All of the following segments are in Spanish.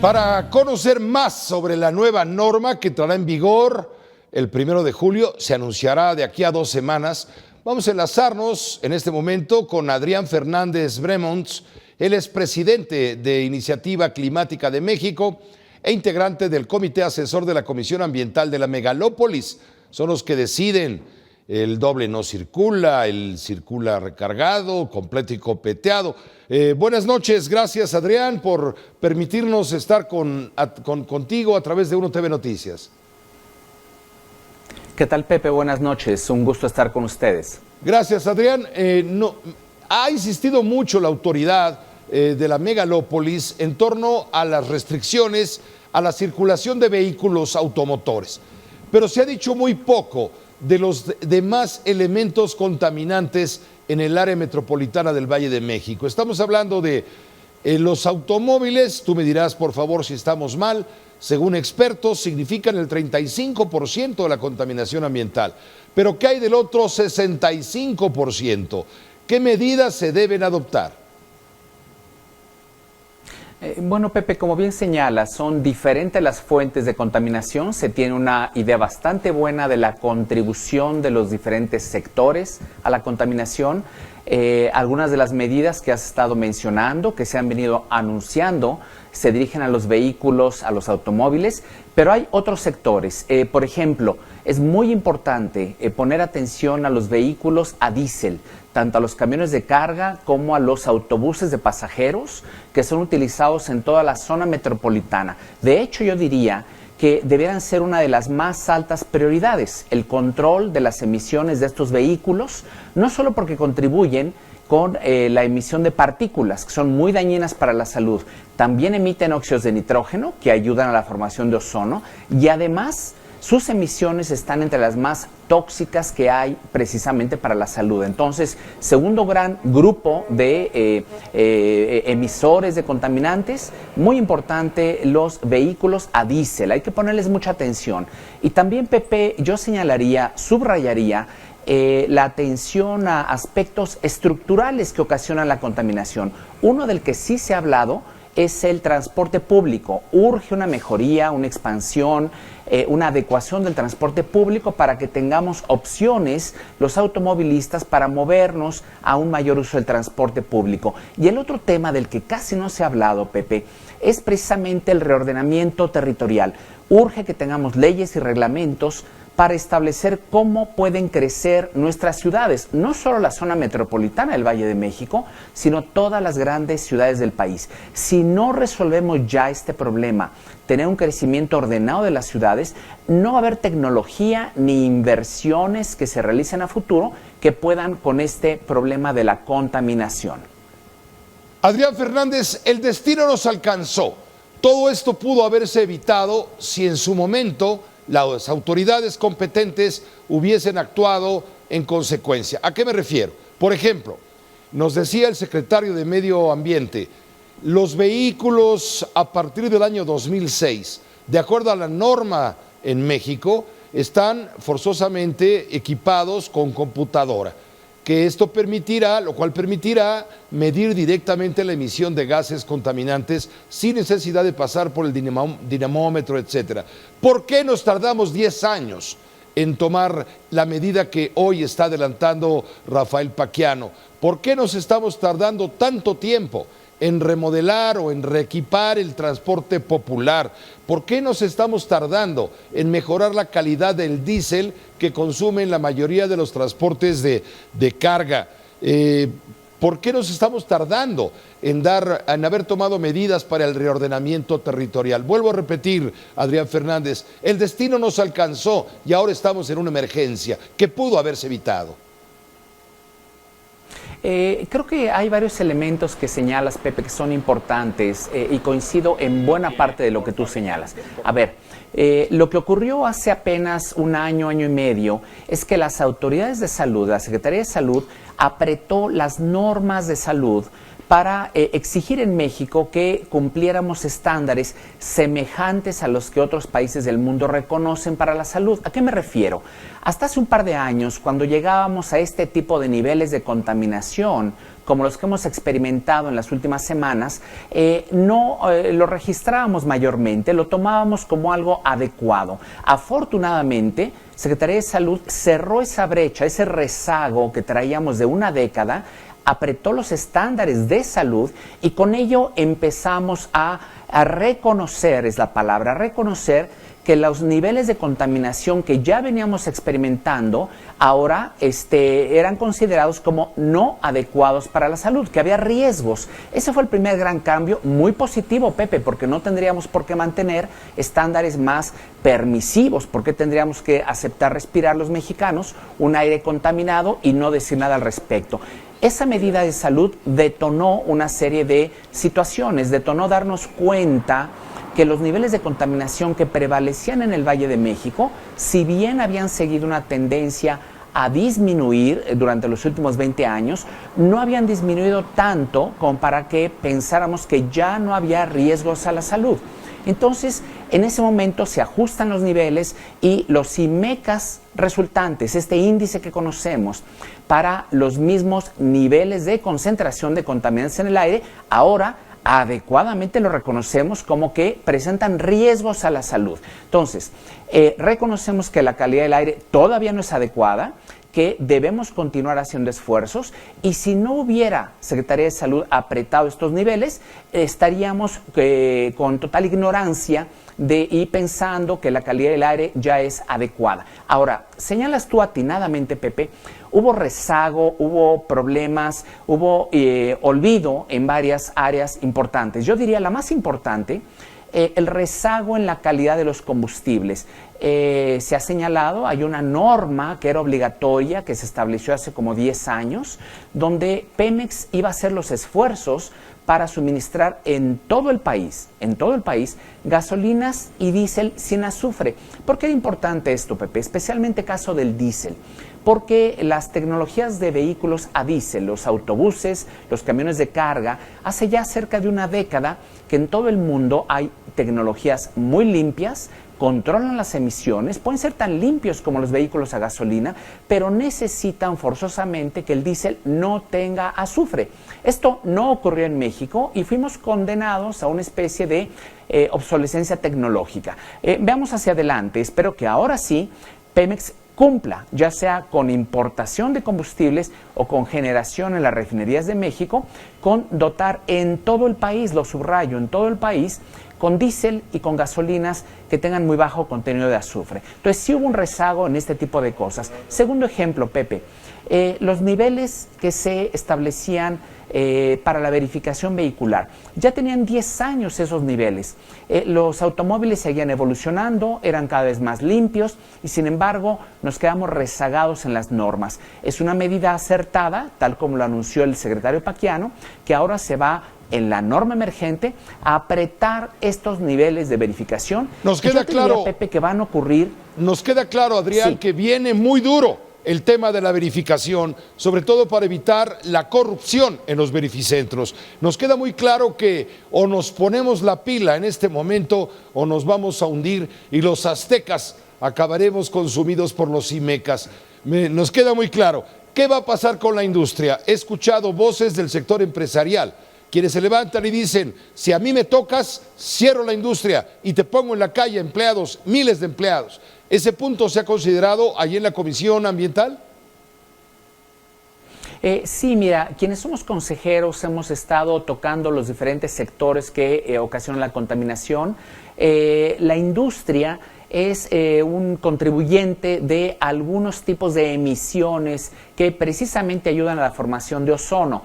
Para conocer más sobre la nueva norma que entrará en vigor el 1 de julio, se anunciará de aquí a 2 semanas. Vamos a enlazarnos en este momento con Adrián Fernández Bremons. Él es presidente de Iniciativa Climática de México e integrante del Comité Asesor de la Comisión Ambiental de la Megalópolis. Son los que deciden el doble no circula, el circula recargado, completo y copeteado. Buenas noches, gracias Adrián por permitirnos estar contigo a través de Uno TV Noticias. ¿Qué tal, Pepe? Buenas noches, un gusto estar con ustedes. Gracias Adrián. Ha insistido mucho la autoridad de la megalópolis en torno a las restricciones a la circulación de vehículos automotores, pero se ha dicho muy poco de los demás elementos contaminantes en el área metropolitana del Valle de México. Estamos hablando de los automóviles, tú me dirás por favor si estamos mal, según expertos significan el 35% de la contaminación ambiental. Pero ¿qué hay del otro 65%? ¿Qué medidas se deben adoptar? Bueno, Pepe, como bien señalas, son diferentes las fuentes de contaminación. Se tiene una idea bastante buena de la contribución de los diferentes sectores a la contaminación. Algunas de las medidas que has estado mencionando, que se han venido anunciando, se dirigen a los vehículos, a los automóviles, pero hay otros sectores. Por ejemplo, es muy importante poner atención a los vehículos a diésel, tanto a los camiones de carga como a los autobuses de pasajeros que son utilizados en toda la zona metropolitana. De hecho, yo diría que debieran ser una de las más altas prioridades, el control de las emisiones de estos vehículos, no solo porque contribuyen con la emisión de partículas, que son muy dañinas para la salud, también emiten óxidos de nitrógeno, que ayudan a la formación de ozono, y además sus emisiones están entre las más tóxicas que hay precisamente para la salud. Entonces, segundo gran grupo de emisores de contaminantes, muy importante, los vehículos a diésel. Hay que ponerles mucha atención. Y también, Pepe, yo señalaría, subrayaría, la atención a aspectos estructurales que ocasionan la contaminación. Uno del que sí se ha hablado es el transporte público. Urge una mejoría, una expansión, una adecuación del transporte público para que tengamos opciones los automovilistas para movernos a un mayor uso del transporte público. Y el otro tema del que casi no se ha hablado, Pepe, es precisamente el reordenamiento territorial. Urge que tengamos leyes y reglamentos para establecer cómo pueden crecer nuestras ciudades, no solo la zona metropolitana del Valle de México, sino todas las grandes ciudades del país. Si no resolvemos ya este problema, tener un crecimiento ordenado de las ciudades, no va a haber tecnología ni inversiones que se realicen a futuro que puedan con este problema de la contaminación. Adrián Fernández, el destino nos alcanzó. Todo esto pudo haberse evitado si en su momento las autoridades competentes hubiesen actuado en consecuencia. ¿A qué me refiero? Por ejemplo, nos decía el secretario de Medio Ambiente, los vehículos a partir del año 2006, de acuerdo a la norma en México, están forzosamente equipados con computadora, que esto permitirá, lo cual permitirá medir directamente la emisión de gases contaminantes sin necesidad de pasar por el dinamómetro, etcétera. ¿Por qué nos tardamos 10 años en tomar la medida que hoy está adelantando Rafael Paquiano? ¿Por qué nos estamos tardando tanto tiempo en remodelar o en reequipar el transporte popular? ¿Por qué nos estamos tardando en mejorar la calidad del diésel que consumen la mayoría de los transportes de carga? ¿Por qué nos estamos tardando en haber tomado medidas para el reordenamiento territorial? Vuelvo a repetir, Adrián Fernández, el destino nos alcanzó y ahora estamos en una emergencia que pudo haberse evitado. Creo que hay varios elementos que señalas, Pepe, que son importantes y coincido en buena parte de lo que tú señalas. A ver, lo que ocurrió hace apenas un año, año y medio, es que las autoridades de salud, la Secretaría de Salud, apretó las normas de salud para exigir en México que cumpliéramos estándares semejantes a los que otros países del mundo reconocen para la salud. ¿A qué me refiero? Hasta hace un par de años, cuando llegábamos a este tipo de niveles de contaminación, como los que hemos experimentado en las últimas semanas, no lo registrábamos mayormente, lo tomábamos como algo adecuado. Afortunadamente, Secretaría de Salud cerró esa brecha, ese rezago que traíamos de una década, apretó los estándares de salud y con ello empezamos a reconocer, es la palabra, reconocer que los niveles de contaminación que ya veníamos experimentando ahora eran considerados como no adecuados para la salud, que había riesgos. Ese fue el primer gran cambio, muy positivo, Pepe, porque no tendríamos por qué mantener estándares más permisivos, porque tendríamos que aceptar respirar los mexicanos un aire contaminado y no decir nada al respecto. Esa medida de salud detonó una serie de situaciones, detonó darnos cuenta que los niveles de contaminación que prevalecían en el Valle de México, si bien habían seguido una tendencia a disminuir durante los últimos 20 años, no habían disminuido tanto como para que pensáramos que ya no había riesgos a la salud. Entonces, en ese momento se ajustan los niveles y los IMECAS resultantes, este índice que conocemos para los mismos niveles de concentración de contaminantes en el aire, ahora adecuadamente lo reconocemos como que presentan riesgos a la salud. Entonces, reconocemos que la calidad del aire todavía no es adecuada, que debemos continuar haciendo esfuerzos y si no hubiera Secretaría de Salud apretado estos niveles, estaríamos con total ignorancia y pensando que la calidad del aire ya es adecuada. Ahora, señalas tú atinadamente, Pepe, hubo rezago, hubo problemas, hubo olvido en varias áreas importantes. Yo diría la más importante, el rezago en la calidad de los combustibles. Se ha señalado, hay una norma que era obligatoria, que se estableció hace como 10 años, donde Pemex iba a hacer los esfuerzos para suministrar en todo el país, gasolinas y diésel sin azufre. ¿Por qué era importante esto, Pepe? Especialmente caso del diésel. Porque las tecnologías de vehículos a diésel, los autobuses, los camiones de carga, hace ya cerca de una década que en todo el mundo hay tecnologías muy limpias, controlan las emisiones, pueden ser tan limpios como los vehículos a gasolina, pero necesitan forzosamente que el diésel no tenga azufre. Esto no ocurrió en México y fuimos condenados a una especie de obsolescencia tecnológica. Veamos hacia adelante, espero que ahora sí Pemex cumpla, ya sea con importación de combustibles o con generación en las refinerías de México, con dotar en todo el país, lo subrayo, en todo el país, con diésel y con gasolinas que tengan muy bajo contenido de azufre. Entonces sí hubo un rezago en este tipo de cosas. Segundo ejemplo, Pepe, los niveles que se establecían para la verificación vehicular. Ya tenían 10 años esos niveles. Los automóviles seguían evolucionando, eran cada vez más limpios y sin embargo nos quedamos rezagados en las normas. Es una medida acertada, tal como lo anunció el secretario Paquiano, que ahora se va en la norma emergente a apretar estos niveles de verificación. Nos queda claro, Pepe, que van a ocurrir. Nos queda claro, Adrián, sí, que viene muy duro el tema de la verificación, sobre todo para evitar la corrupción en los verificentros. Nos queda muy claro que o nos ponemos la pila en este momento o nos vamos a hundir y los aztecas acabaremos consumidos por los IMECAS. Nos queda muy claro. ¿Qué va a pasar con la industria? He escuchado voces del sector empresarial, quienes se levantan y dicen, si a mí me tocas, cierro la industria y te pongo en la calle empleados, miles de empleados. ¿Ese punto se ha considerado allí en la Comisión Ambiental? Sí, mira, quienes somos consejeros hemos estado tocando los diferentes sectores que ocasionan la contaminación. La industria es un contribuyente de algunos tipos de emisiones que precisamente ayudan a la formación de ozono.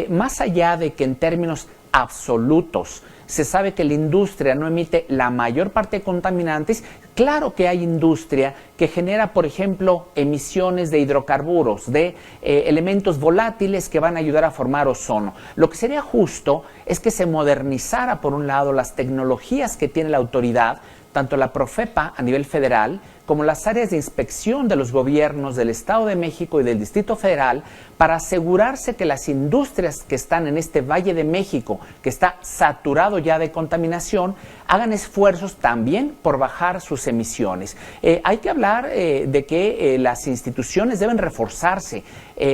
Más allá de que en términos absolutos se sabe que la industria no emite la mayor parte de contaminantes, claro que hay industria que genera, por ejemplo, emisiones de hidrocarburos, de elementos volátiles que van a ayudar a formar ozono. Lo que sería justo es que se modernizara, por un lado, las tecnologías que tiene la autoridad, tanto la Profepa a nivel federal como las áreas de inspección de los gobiernos del Estado de México y del Distrito Federal para asegurarse que las industrias que están en este Valle de México, que está saturado ya de contaminación, hagan esfuerzos también por bajar sus emisiones. Hay que hablar de que las instituciones deben reforzarse.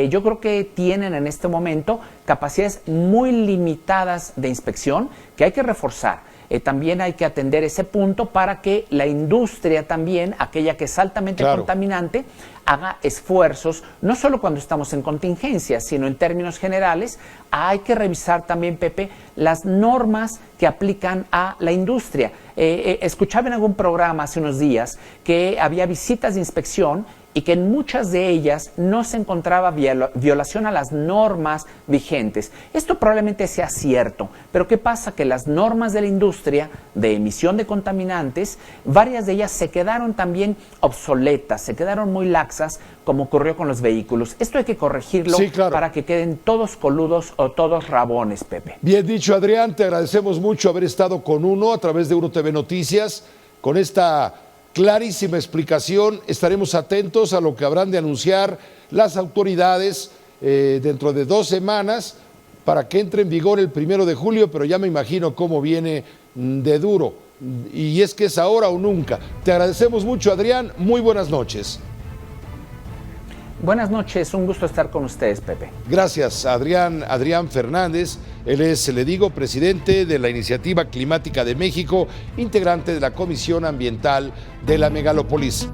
Yo creo que tienen en este momento capacidades muy limitadas de inspección que hay que reforzar. También hay que atender ese punto para que la industria también, aquella que es altamente contaminante, haga esfuerzos, no solo cuando estamos en contingencia, sino en términos generales. Hay que revisar también, Pepe, las normas que aplican a la industria. Escuchaba en algún programa hace unos días que había visitas de inspección y que en muchas de ellas no se encontraba violación a las normas vigentes. Esto probablemente sea cierto, pero ¿qué pasa? Que las normas de la industria de emisión de contaminantes, varias de ellas se quedaron también obsoletas, se quedaron muy laxas, como ocurrió con los vehículos. Esto hay que corregirlo para que queden todos coludos o todos rabones, Pepe. Bien dicho, Adrián, te agradecemos mucho haber estado con UNO a través de UNO TV Noticias, con esta clarísima explicación. Estaremos atentos a lo que habrán de anunciar las autoridades dentro de 2 semanas para que entre en vigor el 1 de julio, pero ya me imagino cómo viene de duro. Y es que es ahora o nunca. Te agradecemos mucho, Adrián. Muy buenas noches. Buenas noches, un gusto estar con ustedes, Pepe. Gracias, Adrián Fernández. Él es, le digo, presidente de la Iniciativa Climática de México, integrante de la Comisión Ambiental de la Megalópolis.